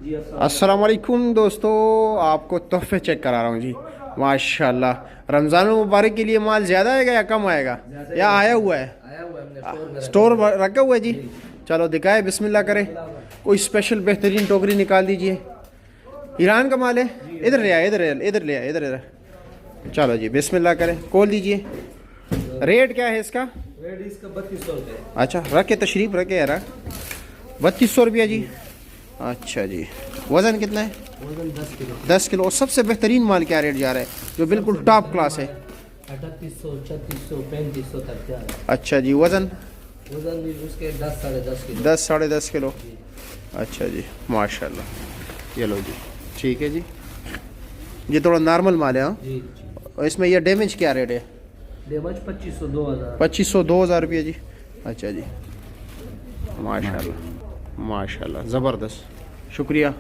अस्सलाम वालेकुम दोस्तों, आपको तोहफे चेक करा रहा हूँ जी। माशाल्लाह, रमज़ान मुबारक के लिए माल ज़्यादा आएगा या कम आएगा या आया हुआ है? स्टोर रखा हुआ है जी। चलो दिखाए, बिस्मिल्लाह करें। कोई स्पेशल बेहतरीन टोकरी निकाल दीजिए। ईरान का माल है। इधर ले आए, इधर ले आए, इधर। चलो जी, बिस्मिल्लाह करें, खोल दीजिए। रेट क्या है इसका? रेट इसका 3200 रुपये। अच्छा, रखे तशरीफ़ रखे यार। 3200 रुपया जी। अच्छा जी, वज़न कितना है? वजन 10 किलो। 10 किलो। और सबसे बेहतरीन माल क्या रेट जा रहा है जो बिल्कुल टॉप क्लास है? 3800, 3600, 3500 तक जा रहा है। अच्छा जी, वज़न? वजन भी उसके 10 साढ़े 10 किलो। 10 साढ़े 10 किलो। अच्छा जी, माशाल्लाह। ये लो जी, ठीक है जी। ये थोड़ा नॉर्मल माल है। हाँ, जी। और इसमें ये डैमेज क्या रेट है? डैमेज 2500, 2000। 2500, 2000 रुपये जी। अच्छा जी, माशाल्लाह माशाल्लाह, ज़बरदस्त, शुक्रिया।